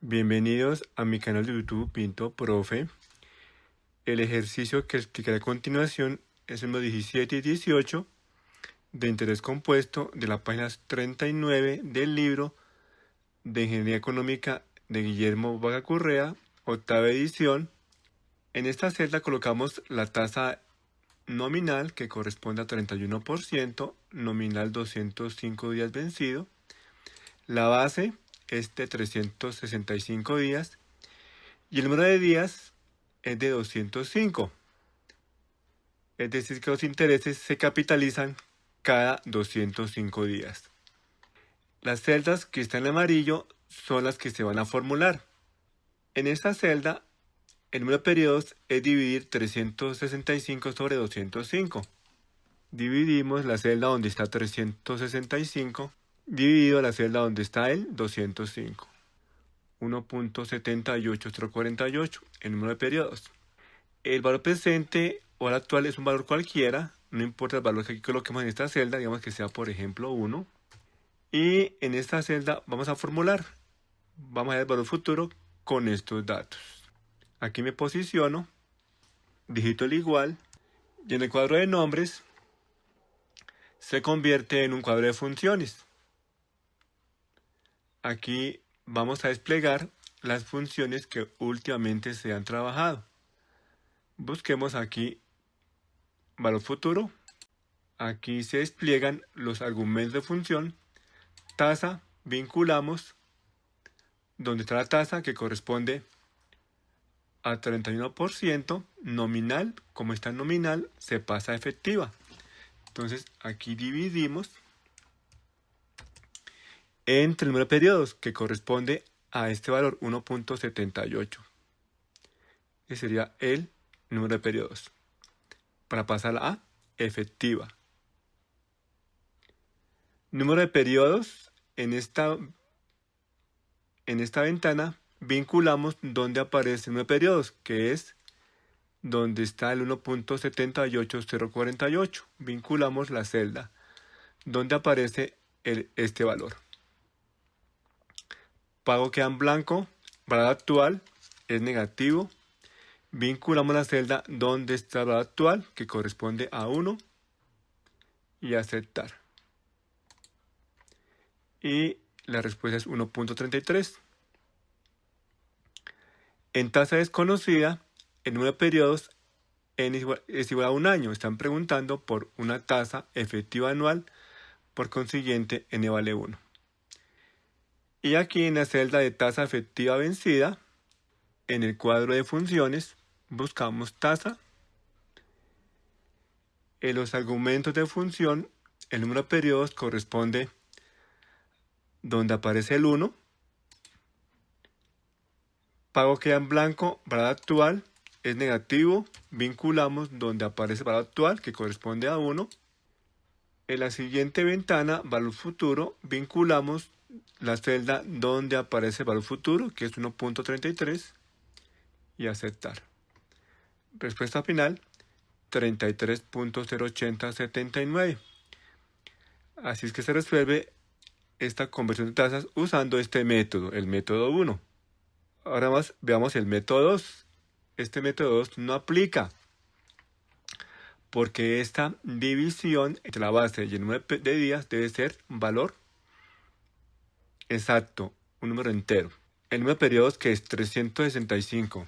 Bienvenidos a mi canal de YouTube Pinto Profe. El ejercicio que explicaré a continuación es el número 17 y 18 de interés compuesto de la página 39 del libro de Ingeniería Económica de Guillermo Vaga Correa, octava edición. En esta celda colocamos la tasa nominal que corresponde a 31%, nominal 205 días vencido. La base es de 365 días y el número de días es de 205. Es decir, que los intereses se capitalizan cada 205 días. Las celdas que están en amarillo son las que se van a formular. En esta celda, el número de periodos es dividir 365 sobre 205. Dividimos la celda donde está 365 dividido la celda donde está el 205. 1.78048, el número de periodos. El valor presente o el actual es un valor cualquiera, no importa el valor que aquí coloquemos en esta celda, digamos que sea por ejemplo 1. Y en esta celda vamos a formular, vamos a ver el valor futuro con estos datos. Aquí me posiciono, digito el igual, y en el cuadro de nombres se convierte en un cuadro de funciones. Aquí vamos a desplegar las funciones que últimamente se han trabajado. Busquemos aquí valor futuro. Aquí se despliegan los argumentos de función. Tasa, vinculamos donde está la tasa que corresponde a 31%. Nominal, como está en nominal, se pasa a efectiva. Entonces aquí dividimos entre el número de periodos que corresponde a este valor 1.78. Ese sería el número de periodos para pasar a efectiva. Número de periodos en esta ventana vinculamos donde aparece el número de periodos, que es donde está el 1.78048. Vinculamos la celda donde aparece este valor. Pago queda en blanco, valor actual es negativo. Vinculamos la celda donde está el valor actual, que corresponde a 1, y aceptar. Y la respuesta es 1.33. En tasa desconocida, el número de periodos es igual a un año. Están preguntando por una tasa efectiva anual, por consiguiente n vale 1. Y aquí en la celda de tasa efectiva vencida, en el cuadro de funciones, buscamos tasa. En los argumentos de función, el número de periodos corresponde donde aparece el 1. Pago queda en blanco, valor actual es negativo. Vinculamos donde aparece el valor actual, que corresponde a 1. En la siguiente ventana, valor futuro, vinculamos la celda donde aparece el valor futuro, que es 1.33, y aceptar. Respuesta final, 33.08079. Así es que se resuelve esta conversión de tasas usando este método, el método 1. Ahora más veamos el método 2. Este método 2 no aplica porque esta división entre la base y el número de días debe ser un valor exacto, un número entero. El número de periodos, que es 365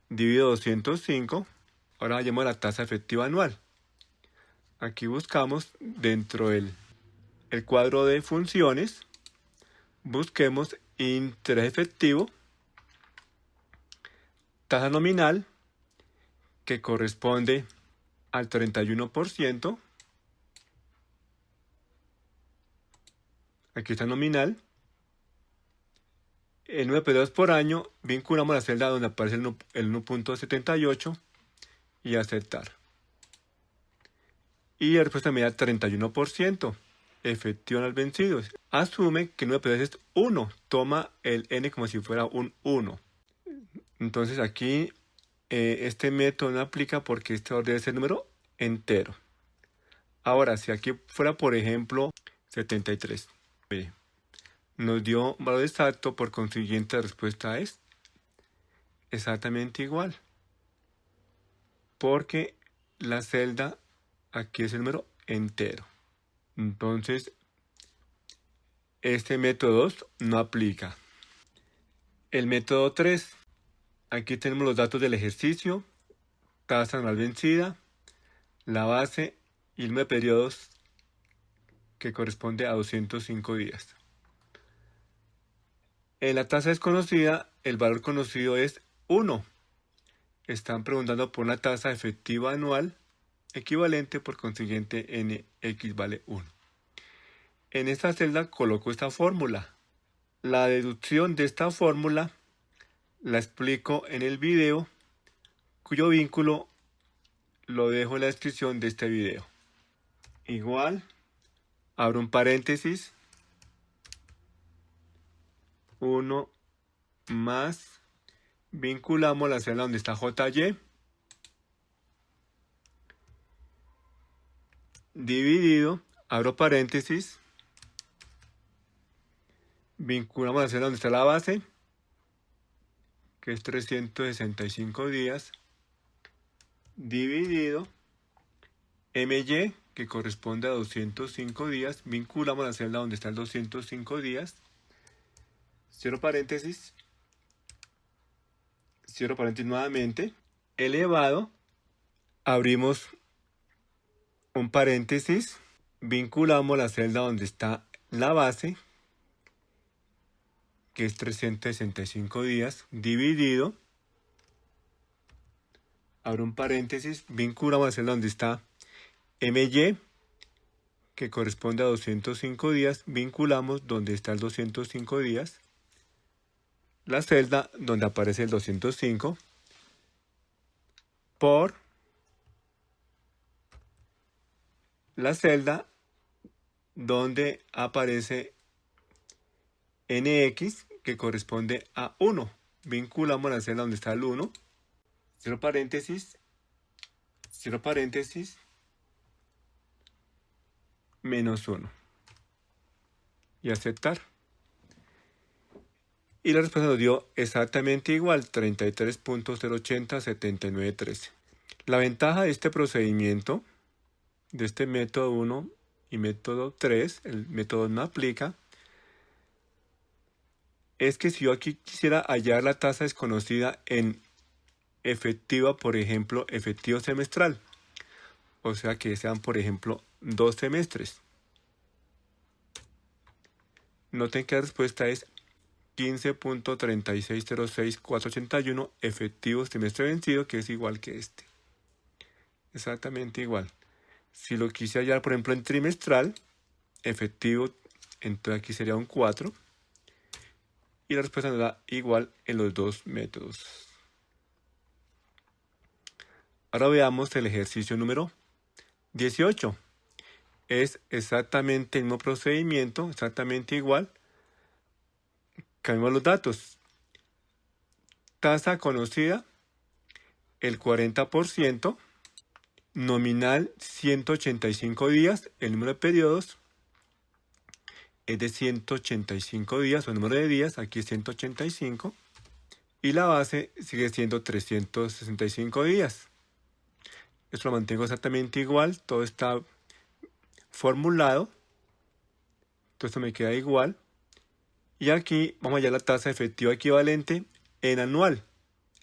dividido 205. Ahora vayamos a la tasa efectiva anual. Aquí buscamos dentro del cuadro de funciones, busquemos interés efectivo, tasa nominal, que corresponde al 31%. Aquí está nominal. El número de periodos por año, vinculamos la celda donde aparece el 1.78 y aceptar. Y la respuesta me da 31%. Efectivo en los vencidos. Asume que el número de periodos es 1. Toma el n como si fuera un 1. Entonces aquí este método no aplica porque este valor debe ser número entero. Ahora, si aquí fuera, por ejemplo, 73. Mire, nos dio valor exacto, por consiguiente la respuesta es exactamente igual, porque la celda aquí es el número entero. Entonces, este método 2 no aplica. El método 3, aquí tenemos los datos del ejercicio, tasa anual vencida, la base y el número de periodos que corresponde a 205 días. En la tasa desconocida, el valor conocido es 1. Están preguntando por una tasa efectiva anual equivalente, por consiguiente NX vale 1. En esta celda coloco esta fórmula. La deducción de esta fórmula la explico en el video, cuyo vínculo lo dejo en la descripción de este video. Igual, abro un paréntesis, 1 más, vinculamos la celda donde está JY, dividido, abro paréntesis, vinculamos la celda donde está la base, que es 365 días, dividido, MY, que corresponde a 205 días, vinculamos la celda donde están 205 días, cierro paréntesis nuevamente, elevado, abrimos un paréntesis, vinculamos la celda donde está la base, que es 365 días, dividido, abro un paréntesis, vinculamos la celda donde está MY, que corresponde a 205 días, vinculamos donde está el 205 días, la celda donde aparece el 205, por la celda donde aparece NX, que corresponde a 1. Vinculamos la celda donde está el 1, cierro paréntesis, menos 1. Y aceptar. Y la respuesta nos dio exactamente igual, 33.0807913. La ventaja de este procedimiento, de este método 1 y método 3, el método no aplica, es que si yo aquí quisiera hallar la tasa desconocida en efectiva, por ejemplo, efectivo semestral, o sea que sean, por ejemplo, 2 semestres, noten que la respuesta es 15.3606481 efectivo semestre vencido, que es igual que este. Exactamente igual. Si lo quise hallar, por ejemplo, en trimestral, efectivo, entonces aquí sería un 4. Y la respuesta nos da igual en los dos métodos. Ahora veamos el ejercicio número 18. Es exactamente el mismo procedimiento, exactamente igual. Cambiamos los datos. Tasa conocida, el 40%. Nominal, 185 días. El número de periodos es de 185 días, o el número de días, aquí es 185. Y la base sigue siendo 365 días. Esto lo mantengo exactamente igual. Todo está formulado. Todo esto me queda igual. Y aquí vamos a hallar la tasa efectiva equivalente en anual.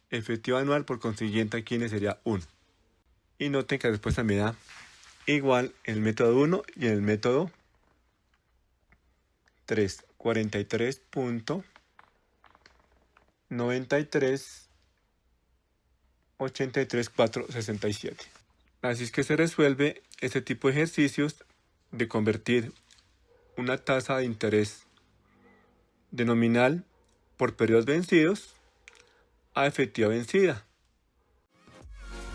Efectiva anual, por consiguiente aquí sería 1. Y noten que la respuesta me da igual en el método 1 y en el método 3. 43.93.83.467. Así es que se resuelve este tipo de ejercicios de convertir una tasa de interés de nominal por periodos vencidos a efectiva vencida.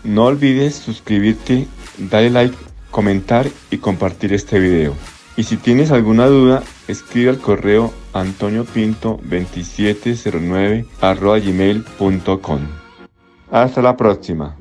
No olvides suscribirte, darle like, comentar y compartir este video. Y si tienes alguna duda, escribe al correo antoniopinto2709@gmail.com. Hasta la próxima.